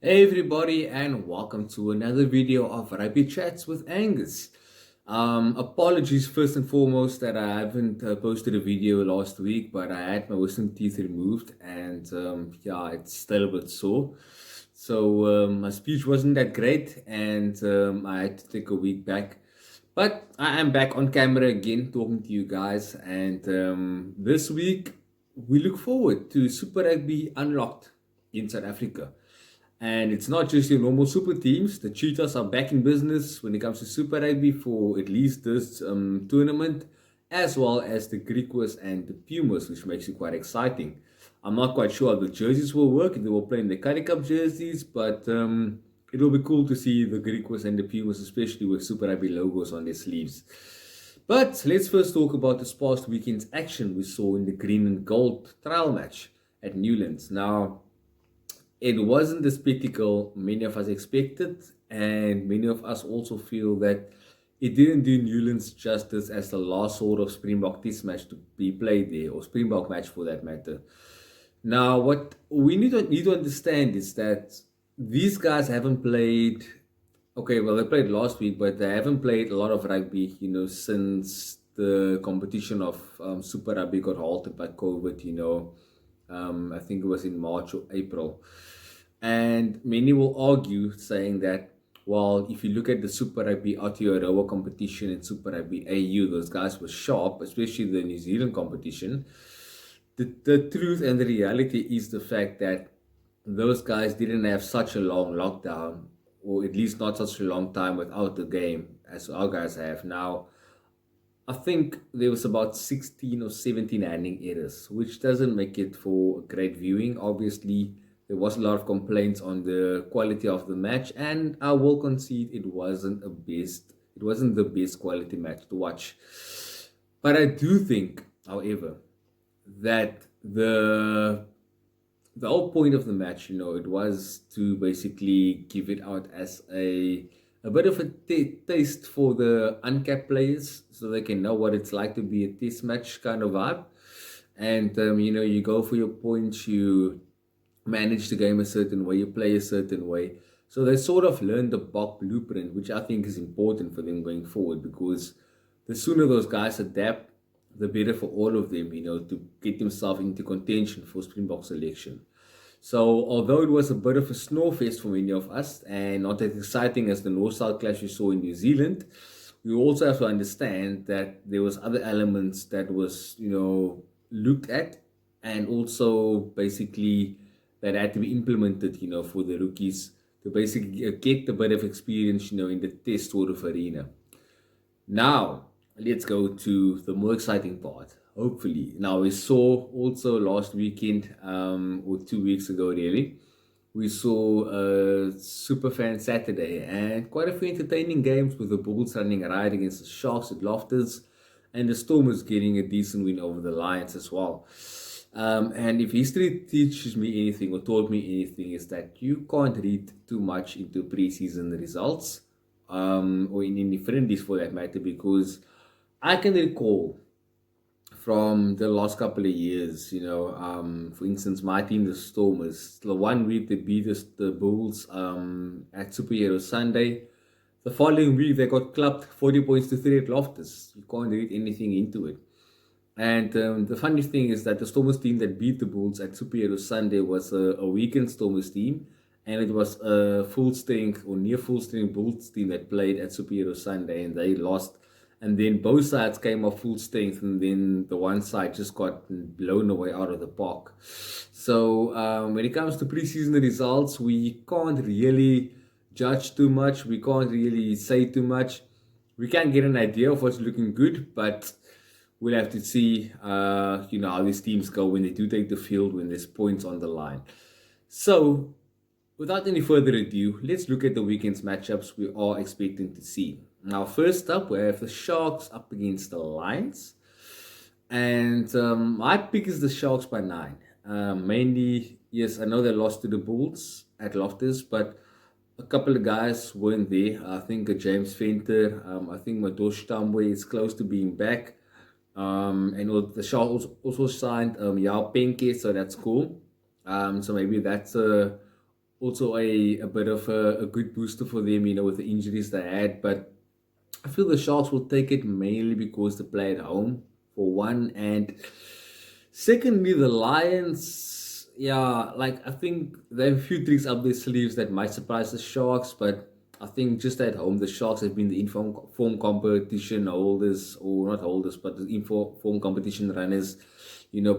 Hey everybody, and welcome to another video of Rugby Chats with Angus. Apologies first and foremost that I haven't posted a video last week, but I had my wisdom teeth removed and yeah, it's still a bit sore. So my speech wasn't that great and I had to take a week back. But I am back on camera again talking to you guys, and this week we look forward to Super Rugby Unlocked in South Africa. And it's not just your normal super teams. The Cheetahs are back in business when it comes to Super Rugby for at least this tournament, as well as the Griquas and the Pumas, which makes it quite exciting. I'm not quite sure how the jerseys will work, if they will play in the Currie Cup jerseys, but it will be cool to see the Griquas and the Pumas, especially with Super Rugby logos on their sleeves. But let's first talk about this past weekend's action we saw in the green and gold trial match at Newlands. Now, it wasn't the spectacle many of us expected, and many of us also feel that it didn't do Newlands justice as the last sort of Springbok test match to be played there, or Springbok match for that matter. Now, what we need to understand is that these guys haven't played. Okay, well, they played last week, but they haven't played a lot of rugby, since the competition of Super Rugby got halted by COVID. I think it was in March or April. And many will argue saying that, well, if you look at the Super Rugby Aotearoa competition and Super Rugby AU, those guys were sharp, especially the New Zealand competition. The truth and the reality is the fact that those guys didn't have such a long lockdown, or at least not such a long time without the game as our guys have. Now, I think there was about 16 or 17 handling errors, which doesn't make it for great viewing. Obviously, there was a lot of complaints on the quality of the match, and I will concede it wasn't the best quality match to watch. But I do think, however, that the whole point of the match, it was to basically give it out as a bit of a taste for the uncapped players, so they can know what it's like to be a test match kind of vibe. And you go for your points, you manage the game a certain way, you play a certain way. So they sort of learned the Bok blueprint, which I think is important for them going forward, because the sooner those guys adapt, the better for all of them, to get themselves into contention for Springbok selection. So, although it was a bit of a snowfest for many of us and not as exciting as the North-South clash we saw in New Zealand, we also have to understand that there was other elements that was, looked at, and also basically that had to be implemented, for the rookies to basically get a bit of experience, in the test sort of arena. Now, let's go to the more exciting part. Hopefully. Now, we saw also last weekend, or 2 weeks ago, really, we saw a Super Fan Saturday and quite a few entertaining games with the Bulls running right against the Sharks at Loftus, and the Stormers getting a decent win over the Lions as well. And if history teaches me anything or taught me anything, is that you can't read too much into preseason results, or in any friendlies for that matter, because I can recall from the last couple of years, for instance, my team, the Stormers, the one week they beat us, the Bulls, at Superhero Sunday. The following week they got clubbed 40 points to 3 at Loftus. You can't read anything into it. And the funny thing is that the Stormers team that beat the Bulls at Superhero Sunday was a weekend Stormers team, and it was a full strength or near full strength Bulls team that played at Superhero Sunday, and they lost. And then both sides came off full strength, and then the one side just got blown away out of the park. So when it comes to preseason results, we can't really judge too much. We can't really say too much. We can get an idea of what's looking good, but we'll have to see, how these teams go when they do take the field, when there's points on the line. So, without any further ado, let's look at the weekend's matchups we are expecting to see. Now, first up, we have the Sharks up against the Lions. And my pick is the Sharks by 9. Mainly, yes, I know they lost to the Bulls at Loftus, but a couple of guys weren't there. I think James Venter, I think Madosh Tambwe is close to being back. And the Sharks also signed Yao Penke, so that's cool. So maybe that's also a bit of a good booster for them, with the injuries they had. But I feel the Sharks will take it mainly because they play at home, for one. And secondly, the Lions, yeah, like I think they have a few tricks up their sleeves that might surprise the Sharks, but I think just at home, the Sharks have been the inform competition holders, or not holders, but the inform competition runners,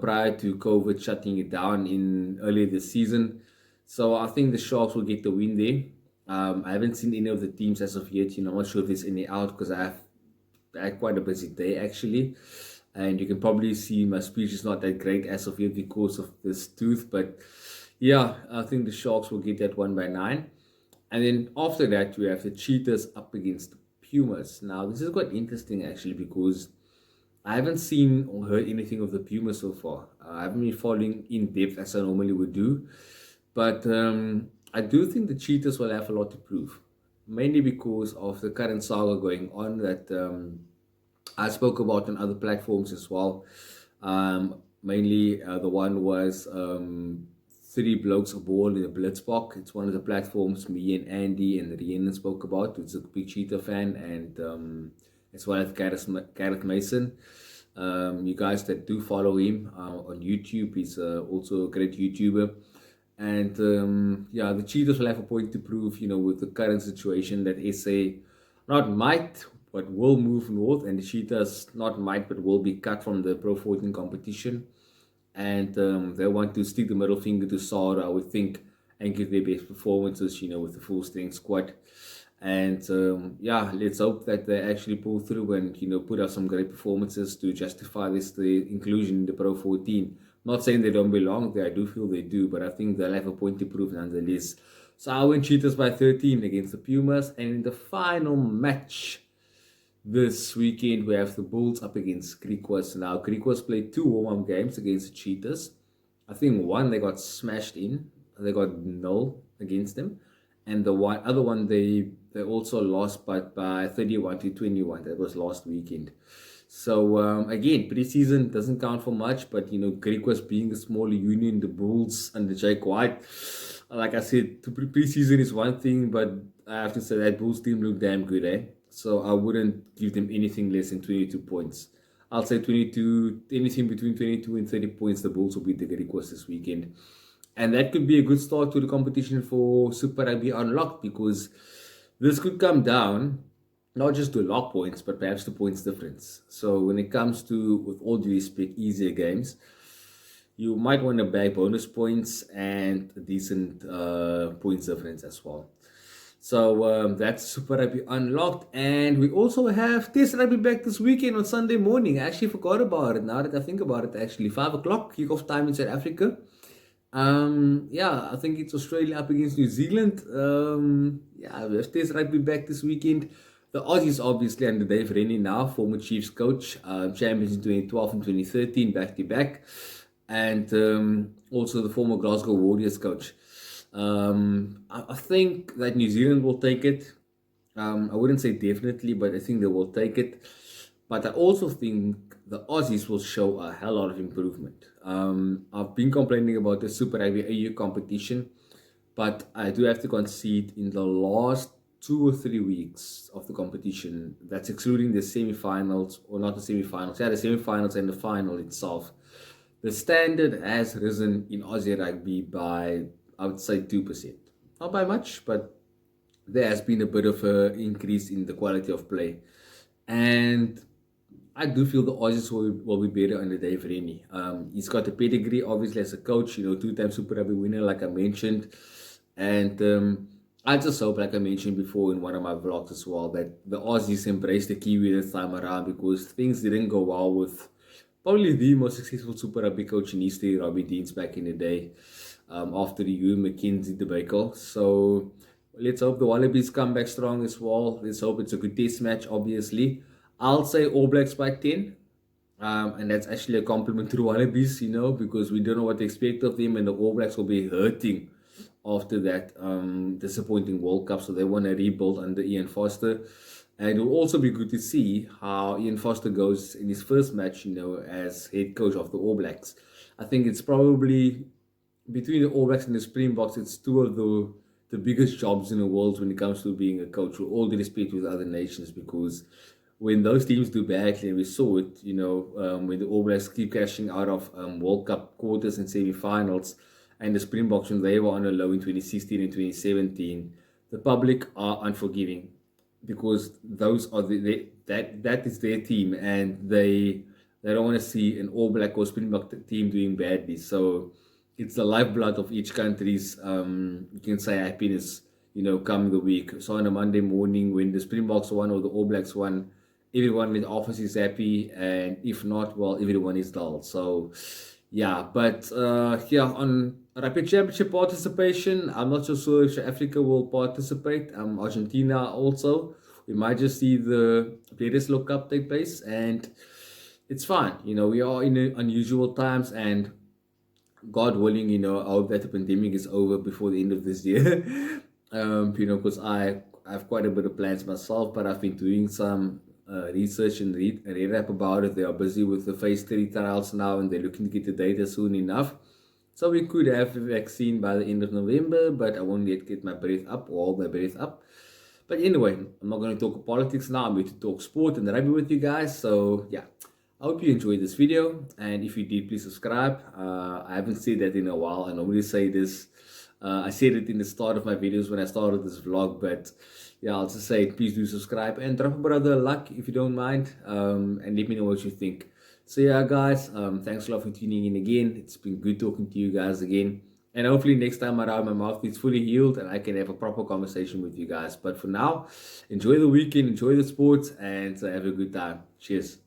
prior to COVID shutting it down in earlier this season. So I think the Sharks will get the win there. I haven't seen any of the teams as of yet. I'm not sure if there's any out because I had quite a busy day actually. And you can probably see my speech is not that great as of yet because of this tooth. But yeah, I think the Sharks will get that one by 9. And then after that, we have the Cheetahs up against the Pumas. Now, this is quite interesting actually because I haven't seen or heard anything of the Pumas so far. I haven't been following in depth as I normally would do. But I do think the Cheetahs will have a lot to prove, mainly because of the current saga going on that I spoke about on other platforms as well. Mainly, the one was Three Blokes Aboard in the Blitzbok. It's one of the platforms me and Andy and Rhiannon spoke about, who's a big Cheetah fan, and as well as Gareth Mason. You guys that do follow him on YouTube, he's also a great YouTuber. And yeah, the Cheetahs will have a point to prove, with the current situation that SA not might, but will move north, and the Cheetahs not might, but will be cut from the Pro 14 competition. And they want to stick the middle finger to Sara, I would think, and give their best performances, with the full strength squad. And yeah, let's hope that they actually pull through and put out some great performances to justify the inclusion in the Pro 14. Not saying they don't belong there, I do feel they do, but I think they'll have a point to prove nonetheless. So I win Cheetahs by 13 against the Pumas, and in the final match this weekend we have the Bulls up against Griquas. Now Griquas played 2 warm-up games against the Cheetahs. I think one they got smashed in, they got 0 against them, and the other one they also lost, but by 31-21. That was last weekend. So again, preseason doesn't count for much, but Griquas being a smaller union, the Bulls under Jake White, like I said, preseason is one thing, but I have to say that Bulls team looked damn good, eh? So I wouldn't give them anything less than 22 points. I'll say 22, anything between 22 and 30 points. The Bulls will beat the Griquas this weekend, and that could be a good start to the competition for Super Rugby Unlocked, because this could come down not just to lock points, but perhaps to points difference. So when it comes to, with all due respect, easier games, you might want to bag bonus points and a decent points difference as well. So that's Super Rugby Unlocked. And we also have Test Rugby back this weekend on Sunday morning. I actually forgot about it now that I think about it, actually. 5 o'clock, kickoff time in South Africa. Yeah, I think it's Australia up against New Zealand. Yeah, we have Test Rugby back this weekend. The Aussies obviously under Dave Rennie now, former Chiefs coach, champions in 2012 and 2013, back to back, and also the former Glasgow Warriors coach. I think that New Zealand will take it. I wouldn't say definitely, but I think they will take it. But I also think the Aussies will show a hell lot of improvement. I've been complaining about the Super Rugby AU competition, but I do have to concede in the last 2 or 3 weeks of the competition, that's excluding the semi-finals, or not the semi-finals, yeah, the semi-finals and the final itself, the standard has risen in Aussie rugby by, I would say, 2%. Not by much, but there has been a bit of an increase in the quality of play. And I do feel the Aussies will be better under Dave Rennie. He's got a pedigree, obviously, as a coach, 2-time Super Rugby winner, like I mentioned. And I just hope, like I mentioned before in one of my vlogs as well, that the Aussies embrace the Kiwi this time around, because things didn't go well with probably the most successful Super Rugby coach in history, Robbie Deans, back in the day, after the Hugh McKenzie debacle. So let's hope the Wallabies come back strong as well. Let's hope it's a good test match, obviously. I'll say All Blacks by 10. And that's actually a compliment to the Wallabies, because we don't know what to expect of them, and the All Blacks will be hurting after that disappointing World Cup. So they want to rebuild under Ian Foster. And it will also be good to see how Ian Foster goes in his first match, as head coach of the All Blacks. I think it's probably between the All Blacks and the Springboks, it's two of the biggest jobs in the world when it comes to being a coach. With all the respect with other nations, because when those teams do badly, and we saw it, when the All Blacks keep crashing out of World Cup quarters and semi-finals, and the Springboks when they were on a low in 2016 and 2017, the public are unforgiving because those are that is their team, and they don't want to see an All Black or Springbok team doing badly. So it's the lifeblood of each country's you can say happiness, come the week. So on a Monday morning when the Springboks won or the All Blacks won, everyone in the office is happy, and if not, well, everyone is dull. So yeah, but yeah, on Rugby Championship participation, I'm not so sure if South Africa will participate. Argentina also. We might just see the Players' Cup take place, and it's fine. We are in unusual times, and God willing, I hope that the pandemic is over before the end of this year. Because I have quite a bit of plans myself, but I've been doing some research and read up about it. They are busy with the phase 3 trials now, and they're looking to get the data soon enough. So we could have the vaccine by the end of November, but I won't yet get my breath up or hold my breath up. But anyway, I'm not going to talk politics now. I'm going to talk sport and rugby with you guys. So yeah, I hope you enjoyed this video, and if you did, please subscribe. I haven't said that in a while. I normally say this. I said it in the start of my videos when I started this vlog, but yeah, I'll just say please do subscribe and drop a brother a like if you don't mind, and let me know what you think. So yeah, guys, thanks a lot for tuning in again. It's been good talking to you guys again, and hopefully next time around my mouth is fully healed and I can have a proper conversation with you guys. But for now, enjoy the weekend, enjoy the sports, and have a good time. Cheers.